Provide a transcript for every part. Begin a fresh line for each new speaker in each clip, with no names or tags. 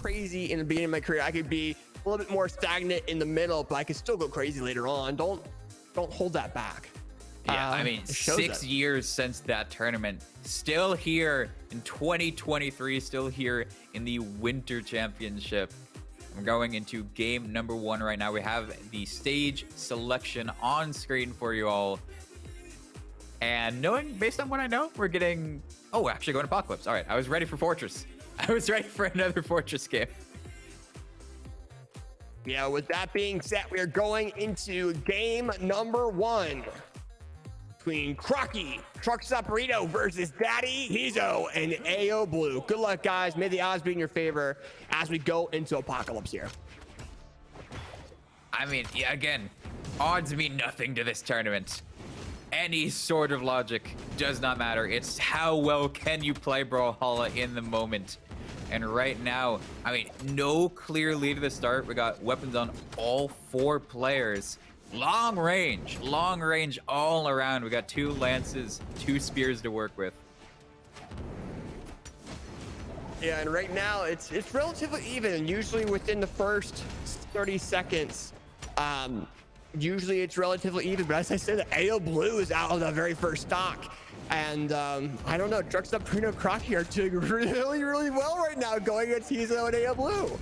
crazy in the beginning of my career. I could be a little bit more stagnant in the middle, but I could still go crazy later on. Don't hold that back.
Yeah, I mean, 6 years since that tournament, still here in 2023, still here in the Winter Championship. We're going into game number 1 right now. We have the stage selection on screen for you all. And based on what I know, we're getting... Oh, we're actually going Apocalypse. All right, I was ready for Fortress. I was ready for another Fortress game.
Yeah, with that being said, we are going into game number 1 between Crockie, TruckStopBurrito versus DaddyHiZo and AyoBlue. Good luck, guys. May the odds be in your favor as we go into Apocalypse here.
I mean, yeah, again, odds mean nothing to this tournament. Any sort of logic does not matter. It's how well can you play Brawlhalla in the moment. And right now, I mean, no clear lead at the start. We got weapons on all 4 players. Long range all around. We got 2 lances, 2 spears to work with.
Yeah, and right now it's relatively even. Usually within the first 30 seconds, usually it's relatively even. But as I said, AyoBlue is out of the very first stock. And I don't know, TruckStopBurrito and Crockie are doing really, really well right now going against HiZo and AyoBlue.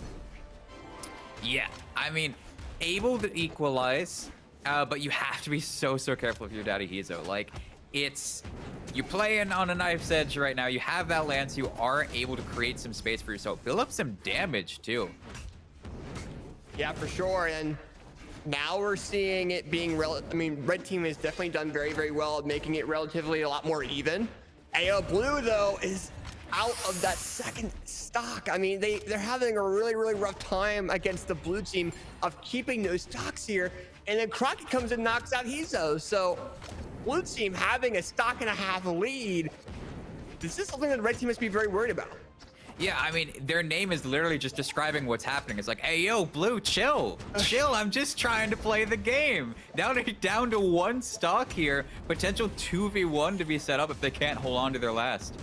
Yeah, I mean, able to equalize, but you have to be so careful with your DaddyHiZo. Like, you're playing on a knife's edge right now. You have that lance. You are able to create some space for yourself. Build up some damage, too.
Yeah, for sure. And now we're seeing it being red team has definitely done very, very well at making it relatively a lot more even. AyoBlue, though, is out of that second stock. I mean, they're having a really, really rough time against the blue team of keeping those stocks here. And then Crockie comes and knocks out HiZo. So blue team having a stock and a half lead. This is something that the red team must be very worried about.
Yeah, I mean, their name is literally just describing what's happening. It's like, hey, yo, Blue, chill. I'm just trying to play the game. Down to 1 stock here. Potential 2v1 to be set up if they can't hold on to their last.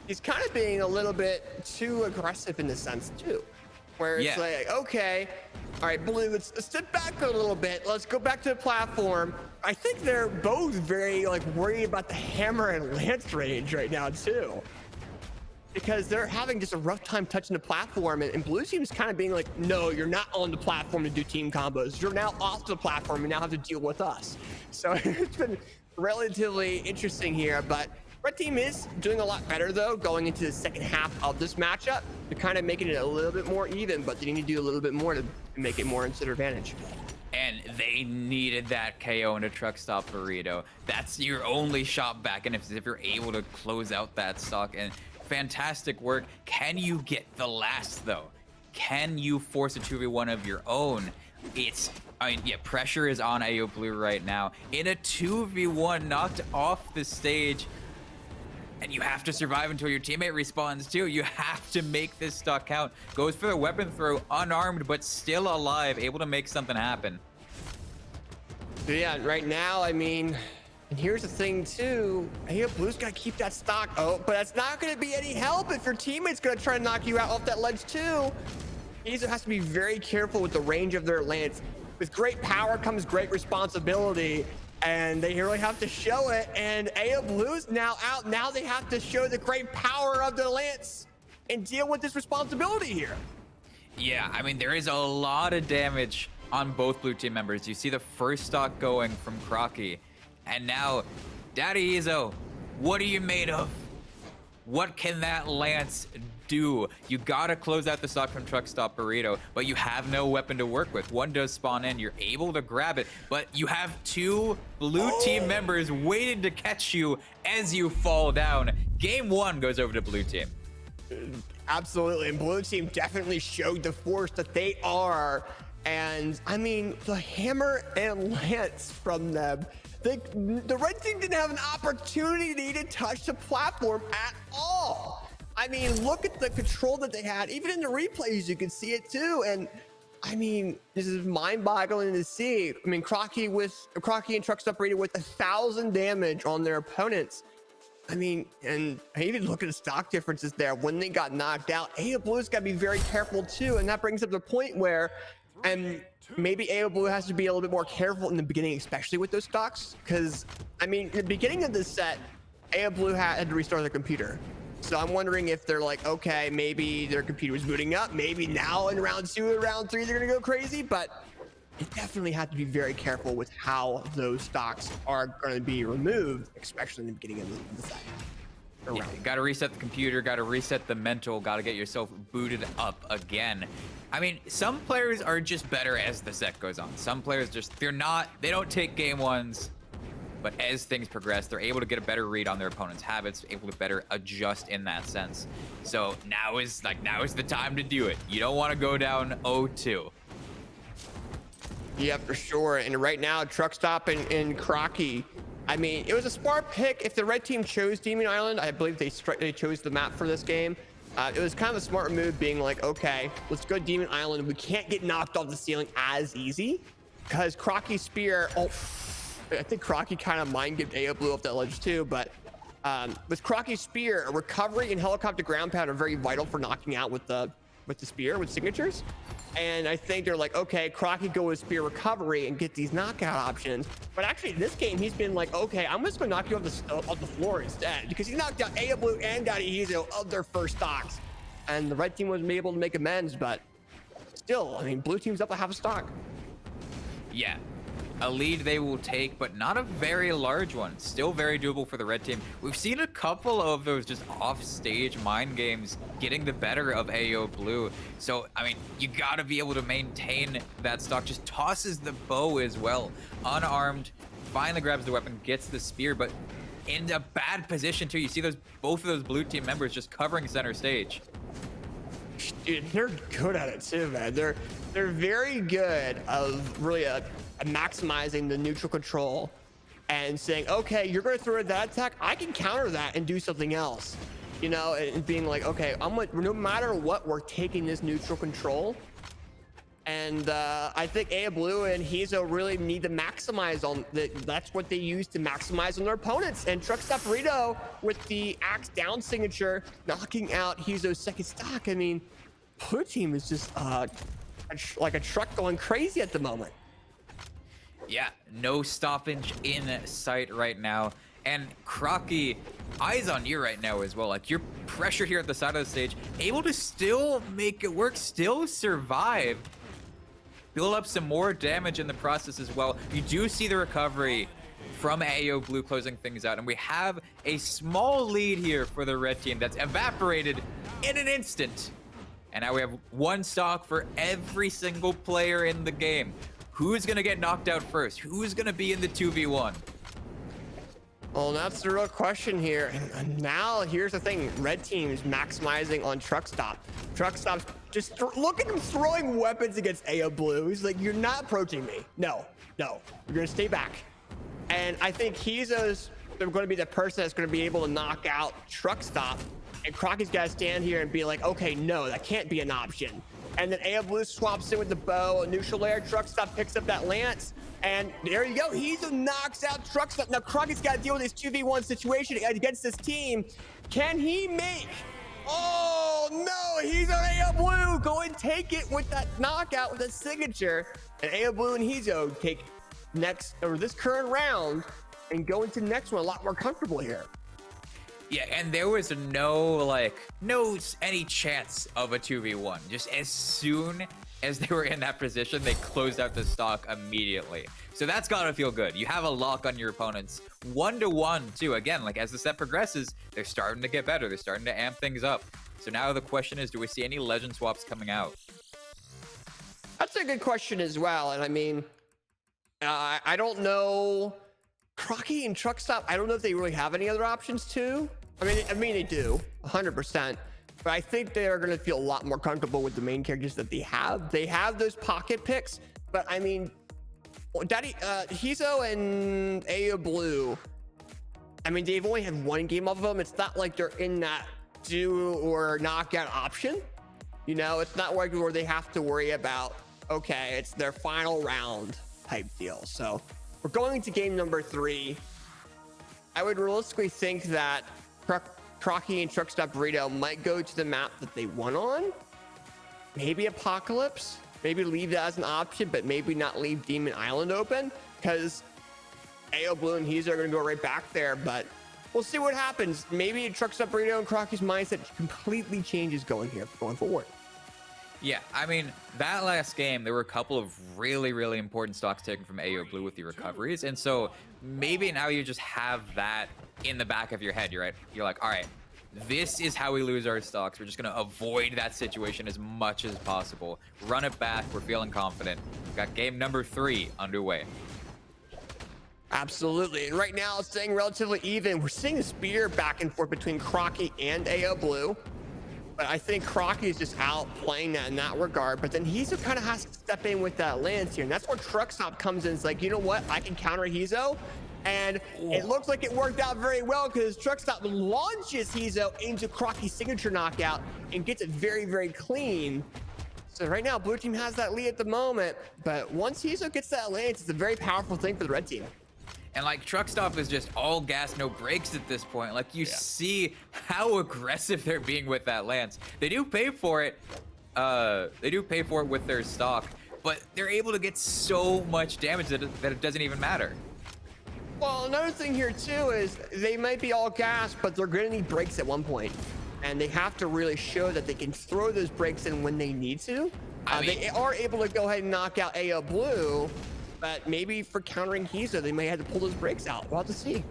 He's kind of being a little bit too aggressive in the sense, too. Where it's like, okay, all right, Blue, let's step back a little bit. Let's go back to the platform. I think they're both very, worried about the hammer and lance range right now, too. Because they're having just a rough time touching the platform, and blue team's kind of being like, no, you're not on the platform to do team combos. You're now off the platform and now have to deal with us. So it's been relatively interesting here, but red team is doing a lot better, though, going into the second half of this matchup. They're kind of making it a little bit more even, but they need to do a little bit more to make it more into their advantage.
And they needed that KO into TruckStopBurrito. That's your only shot back, and if you're able to close out that stock, and fantastic work. Can you get the last, though? Can you force a 2v1 of your own? Pressure is on AyoBlue right now. In a 2v1, knocked off the stage. And you have to survive until your teammate respawns, too. You have to make this stock count. Goes for the weapon throw, unarmed, but still alive, able to make something happen.
Yeah, right now, I mean... And here's the thing, too. AyoBlue's got to keep that stock. Oh, but that's not going to be any help if your teammate's going to try to knock you out off that ledge, too. HiZo has to be very careful with the range of their lance. With great power comes great responsibility, and they really have to show it. And AyoBlue's now out. Now they have to show the great power of the lance and deal with this responsibility here.
Yeah, I mean, there is a lot of damage on both blue team members. You see the first stock going from Crockie. And now, DaddyHiZo, what are you made of? What can that lance do? You gotta close out the stock from TruckStopBurrito, but you have no weapon to work with. One does spawn in, you're able to grab it, but you have 2 blue team members waiting to catch you as you fall down. Game 1 goes over to blue team.
Absolutely, and blue team definitely showed the force that they are. And I mean, the hammer and lance from them. The red team didn't have an opportunity to touch the platform at all. I mean, look at the control that they had. Even in the replays, you can see it too. And I mean, this is mind-boggling to see. I mean, Crockie and TruckStopBurrito with 1,000 damage on their opponents. I mean, and I even look at the stock differences there. When they got knocked out, AyoBlue's got to be very careful too. And that brings up the point where, and maybe AyoBlue has to be a little bit more careful in the beginning, especially with those stocks. Because, I mean, in the beginning of this set, AyoBlue had to restart their computer. So I'm wondering if they're like, okay, maybe their computer was booting up. Maybe now in round 2 or round 3, they're going to go crazy. But you definitely have to be very careful with how those stocks are going to be removed, especially in the beginning of the set.
Yeah, got to reset the computer, got to reset the mental, got to get yourself booted up again. I mean, some players are just better as the set goes on. Some players they don't take game ones, but as things progress, they're able to get a better read on their opponent's habits, able to better adjust in that sense. So now is the time to do it. You don't want to go down 0-2.
Yeah, for sure. And right now, TruckStop and Crockie, I mean, it was a smart pick. If the red team chose Demon Island, I believe they chose the map for this game. It was kind of a smart move, being like, okay, let's go Demon Island. We can't get knocked off the ceiling as easy because Crockie's spear. Oh, I think Crockie kind of mind gave AyoBlue off that ledge too. But with Crockie's spear, recovery and helicopter ground pound are very vital for knocking out with the spear with signatures. And I think they're like, okay, Crockie go with spear recovery and get these knockout options. But actually, in this game, he's been like, okay, I'm just going to knock you off the floor instead, because he knocked out AyoBlue and DaddyHiZo of their first stocks. And the red team wasn't able to make amends, but still, I mean, blue team's up a half a stock.
Yeah. A lead they will take, but not a very large one. Still very doable for the red team. We've seen a couple of those just off-stage mind games getting the better of AyoBlue. So, I mean, you gotta be able to maintain that stock. Just tosses the bow as well. Unarmed, finally grabs the weapon, gets the spear, but in a bad position too. You see both of those blue team members just covering center stage.
Dude, they're good at it too, man. They're very good of really maximizing the neutral control and saying, okay, you're going to throw that attack, I can counter that and do something else, you know, and being like, okay, no matter what, we're taking this neutral control. And I think AyoBlue and HiZo really need to maximize on that's what they use to maximize on their opponents. And TruckStopBurrito with the axe down signature knocking out HiZo's second stock. I mean, blue team is just like a truck going crazy at the moment.
Yeah, no stoppage in sight right now. And Crockie, eyes on you right now as well. Like, your pressure here at the side of the stage, able to still make it work, still survive, build up some more damage in the process as well. You do see the recovery from AyoBlue closing things out, and we have a small lead here for the red team that's evaporated in an instant. And now we have one stock for every single player in the game. Who's gonna get knocked out first? Who's gonna be in the 2v1?
Well, that's the real question here. And now here's the thing: red team's maximizing on TruckStop. TruckStop's just look at him throwing weapons against AyoBlue. He's like, "You're not approaching me. No, you're gonna stay back." And I think HiZo's going to be the person that's going to be able to knock out TruckStop. And Crockie's got to stand here and be like, okay, no, that can't be an option. And then AyoBlue swaps in with the bow, a neutral layer. TruckStop picks up that lance. And there you go. HiZo knocks out TruckStop. Now Crockie's got to deal with this 2v1 situation against this team. Can he make? Oh, no. He's on AyoBlue. Go and take it with that knockout with a signature. And AyoBlue and HiZo take this current round and go into the next one a lot more comfortable here.
Yeah, and there was no any chance of a 2v1. Just as soon as they were in that position, they closed out the stock immediately. So that's gotta feel good. You have a lock on your opponents. 1-1 too. Again, like as the set progresses, they're starting to get better. They're starting to amp things up. So now the question is, do we see any legend swaps coming out?
That's a good question as well. And I mean, I don't know. Crockie and TruckStop, I don't know if they really have any other options too. I mean they do 100%, but I think they are going to feel a lot more comfortable with the main characters that they have. They have those pocket picks, but I mean, HiZo and AyoBlue, I mean, they've only had one game of them. It's not like they're in that do or knockout option. You know, it's not like where they have to worry about, okay, it's their final round type deal. So we're going into game number 3. I would realistically think that Crockie and TruckStopBurrito might go to the map that they won on. Maybe Apocalypse. Maybe leave that as an option, but maybe not leave Demon Island open, because AyoBlue and DaddyHiZo are going to go right back there. But we'll see what happens. Maybe TruckStopBurrito and Crockie's mindset completely changes going forward.
Yeah, I mean, that last game, there were a couple of really, really important stocks taken from AyoBlue with the recoveries. And so maybe now you just have that in the back of your head. You're like, all right, this is how we lose our stocks. We're just going to avoid that situation as much as possible. Run it back. We're feeling confident. We've got game number 3 underway.
Absolutely. And right now, it's staying relatively even. We're seeing a speeder back and forth between Crockie and AyoBlue. But I think Crockie is just out playing that in that regard. But then DaddyHiZo kind of has to step in with that lance here. And that's where TruckStop comes in. It's like, you know what? I can counter DaddyHiZo. And it looks like it worked out very well, because TruckStop launches DaddyHiZo into Crockie's signature knockout and gets it very, very clean. So right now, blue team has that lead at the moment. But once DaddyHiZo gets that lance, it's a very powerful thing for the red team.
And like, TruckStop is just all gas, no brakes at this point. Like, you see how aggressive they're being with that lance. They do pay for it. They do pay for it with their stock, but they're able to get so much damage that it doesn't even matter.
Well, another thing here too is they might be all gas, but they're going to need brakes at one point. And they have to really show that they can throw those brakes in when they need to. They are able to go ahead and knock out AyoBlue. But maybe for countering DaddyHiZo, they may have to pull those brakes out. We'll have to see.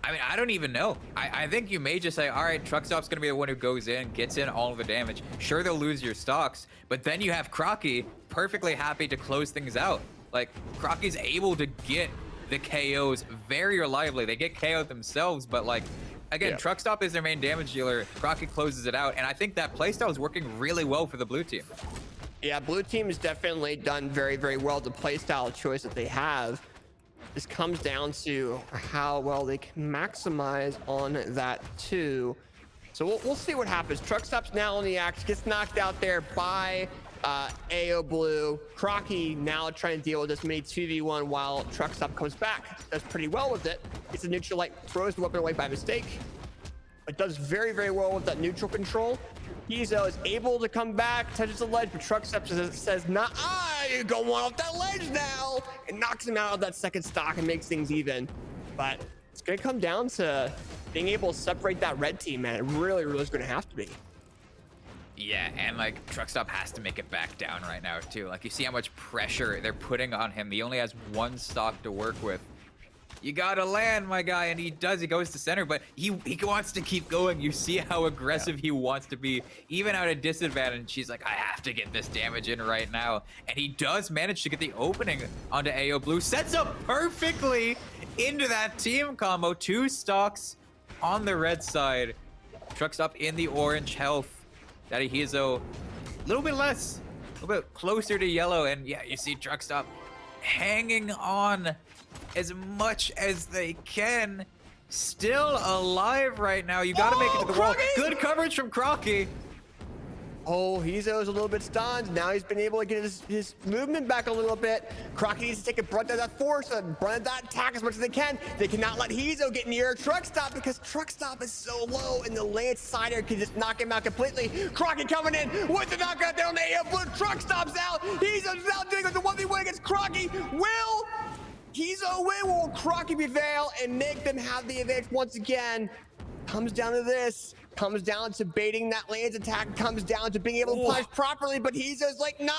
I mean, I don't even know. I think you may just say, all right, TruckStop's going to be the one who goes in, gets in all of the damage. Sure, they'll lose your stocks, but then you have Crockie perfectly happy to close things out. Like, Crockie's able to get the KOs very reliably. They get KO'd themselves, but like, again, TruckStop is their main damage dealer. Crockie closes it out, and I think that playstyle is working really well for the blue team.
Yeah, blue team has definitely done very, very well. The playstyle choice that they have. This comes down to how well they can maximize on that too. So we'll see what happens. TruckStop's now on the axe, gets knocked out there by AyoBlue. Crockie now trying to deal with this mini 2v1 while TruckStop comes back. Does pretty well with it. Gets a neutral light, throws the weapon away by mistake. But does very, very well with that neutral control. DaddyHiZo is able to come back, touches the ledge, but TruckStop says, nah, you're going off that ledge now, and knocks him out of that second stock and makes things even. But it's going to come down to being able to separate that red team, man. It really, really is going to have to be.
Yeah, and like, TruckStop has to make it back down right now too. Like, you see how much pressure they're putting on him. He only has one stock to work with. You gotta land, my guy, and he does. He goes to center, but he wants to keep going. You see how aggressive he wants to be, even at a disadvantage. He's like, I have to get this damage in right now, and he does manage to get the opening onto AyoBlue. Sets up perfectly into that team combo. 2 stocks on the red side. TruckStop in the orange health. DaddyHiZo a little bit less, a little bit closer to yellow, and yeah, you see TruckStop hanging on as much as they can. Still alive right now. You gotta make it to the wall. Good coverage from Crockie.
Oh, DaddyHiZo is a little bit stunned. Now he's been able to get his movement back a little bit. Crockie needs to take a brunt of that force, a brunt of that attack as much as they can. They cannot let DaddyHiZo get near TruckStop because TruckStop is so low, and the lance sider can just knock him out completely. Crockie coming in with the knockout there on the AyoBlue. TruckStop's out. DaddyHiZo's out doing it with the 1v1 against Crockie. Will DaddyHiZo win? Will Crockie prevail and make them have the advantage once again? Comes down to this. Comes down to baiting that lance attack. Comes down to being able to punish properly. But DaddyHiZo's like, nah,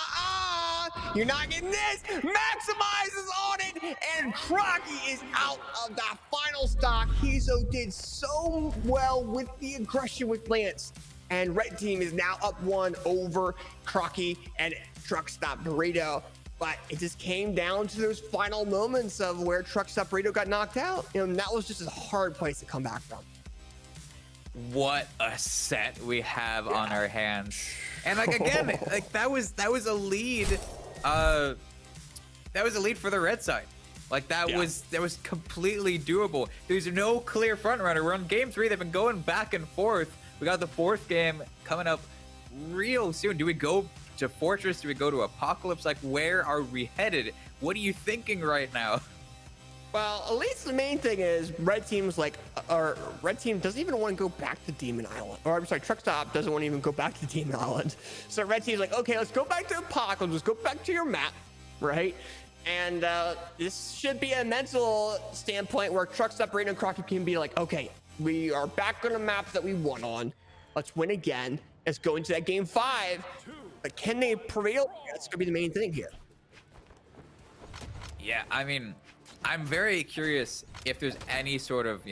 you're not getting this. Maximizes on it. And Crockie is out of that final stock. DaddyHiZo did so well with the aggression with lance. And red team is now up 1 over Crockie and TruckStopBurrito. But it just came down to those final moments of where TruckStopBurrito got knocked out. And that was just a hard place to come back from.
What a set we have on our hands. And like, again, like that was a lead. That was a lead for the red side. Like that was completely doable. There's no clear front runner. We're on game 3. They've been going back and forth. We got the 4th game coming up real soon. Do we go to Fortress? Do we go to Apocalypse? Like, where are we headed? What are you thinking right now?
Well, at least the main thing is red team's like, or red team doesn't even want to go back to Demon Island. Or I'm sorry, TruckStop doesn't want to even go back to Demon Island. So red team's like, okay, let's go back to Apocalypse. Let's go back to your map, right? And this should be a mental standpoint where TruckStopBurrito and Crockie can be like, okay, we are back on a map that we won on. Let's win again. Let's go into that game 5. But can they prevail? That's gonna be the main thing here.
Yeah, I mean, I'm very curious if there's any sort of,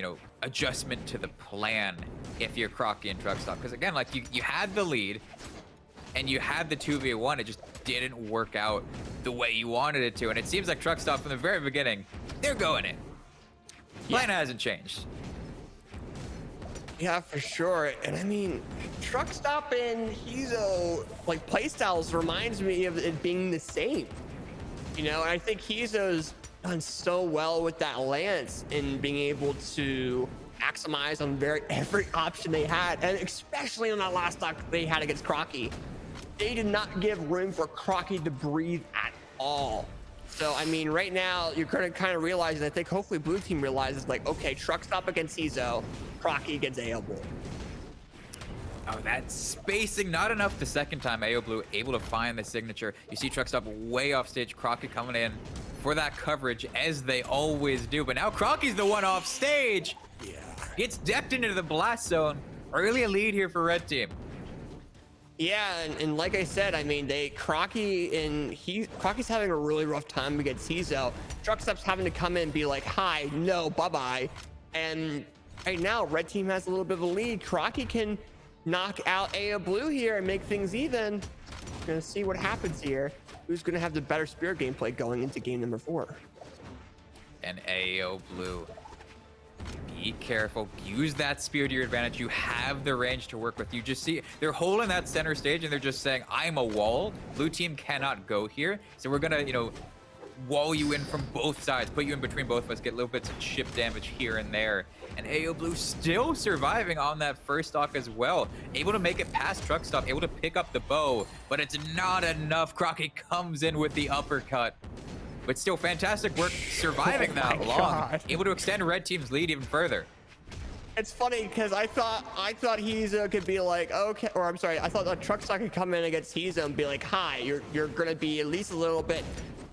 adjustment to the plan if you're Crockie and TruckStop. Because again, like you had the lead and you had the 2v1, it just didn't work out the way you wanted it to. And it seems like TruckStop from the very beginning, they're going in. Plan hasn't changed.
Yeah, for sure. And I mean, TruckStop and DaddyHiZo, like, playstyles reminds me of it being the same. And I think DaddyHiZo's done so well with that lance and being able to maximize on every option they had, and especially on that last stock they had against Crockie. They did not give room for Crockie to breathe at all. So I mean, right now you're gonna kind of realize, and I think hopefully blue team realizes, like, okay, TruckStop against DaddyHiZo, Crockie against AyoBlue.
Oh, that spacing, not enough the second time. AyoBlue able to find the signature. You see TruckStop way off stage. Crockie coming in for that coverage, as they always do. But now Crockie's the one off stage.
Yeah.
Gets decked into the blast zone. Early a lead here for red team.
Yeah, and like I said, I mean, Crockie's having a really rough time against DaddyHiZo. TruckStop's having to come in and be like, hi, no, bye-bye. And right now, red team has a little bit of a lead. Crockie can knock out AyoBlue here and make things even. Gonna see what happens here. Who's gonna have the better spirit gameplay going into game number 4?
And AyoBlue, be careful. Use that spear to your advantage. You have the range to work with. You just see they're holding that center stage and they're just saying, I'm a wall. Blue team cannot go here. So we're gonna, wall you in from both sides, put you in between both of us, get little bits of chip damage here and there. And AyoBlue still surviving on that first stock as well. Able to make it past TruckStop, able to pick up the bow, but it's not enough. Crockie comes in with the uppercut. But still fantastic work surviving that long.
God.
Able to extend red team's lead even further.
It's funny because I thought DaddyHiZo could be like, okay, or I'm sorry, I thought that TruckStop could come in against DaddyHiZo and be like, hi, you're gonna be at least a little bit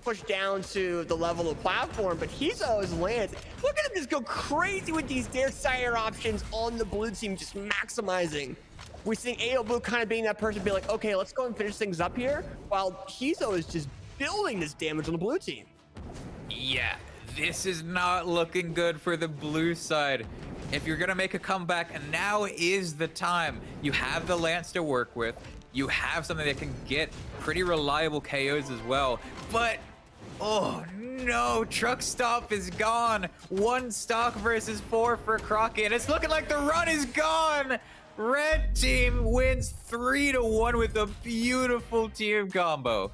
pushed down to the level of platform. But DaddyHiZo's lance, look at him just go crazy with these dare sire options on the blue team, just maximizing. We're seeing AyoBlue kind of being that person, be like, okay, let's go and finish things up here, while DaddyHiZo is just building this damage on the blue team.
Yeah, this is not looking good for the blue side. If you're gonna make a comeback, and now is the time. You have the lance to work with. You have something that can get pretty reliable KOs as well. But, oh no, TruckStop is gone. 1 stock versus 4 for Crockie, and it's looking like the run is gone. Red team wins 3-1 with a beautiful team combo.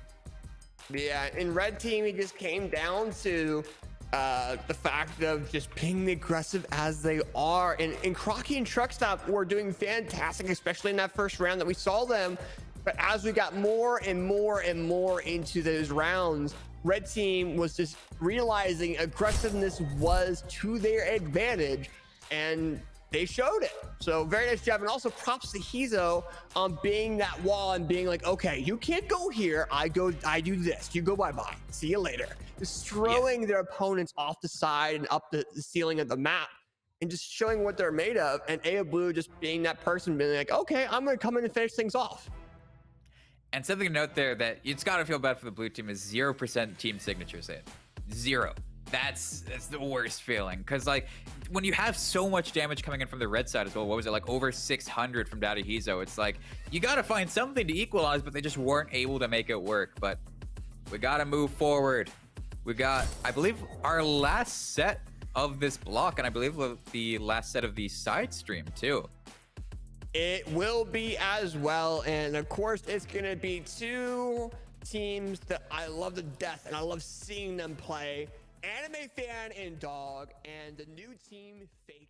Yeah, in red team, it just came down to the fact of just being aggressive as they are. And Crockie and TruckStop were doing fantastic, especially in that first round that we saw them. But as we got more and more and more into those rounds, red team was just realizing aggressiveness was to their advantage, and they showed it. So very nice job. And also props to DaddyHiZo on being that wall and being like, okay, you can't go here. I do this. You go bye-bye. See you later. Just throwing their opponents off the side and up the ceiling of the map and just showing what they're made of. And AyoBlue just being that person being like, okay, I'm going to come in and finish things off.
And something to note there that it's got to feel bad for the blue team is 0% team signatures in. 0. That's the worst feeling, because like when you have so much damage coming in from the red side as well, what was it, like over 600 from DaddyHiZo? It's like you got to find something to equalize, but they just weren't able to make it work. But we got to move forward. We got, I believe, our last set of this block, and I believe the last set of the side stream too.
It will be as well, and of course it's gonna be 2 teams that I love to death, and I love seeing them play. Anime Fan and Dog, and the new team Fake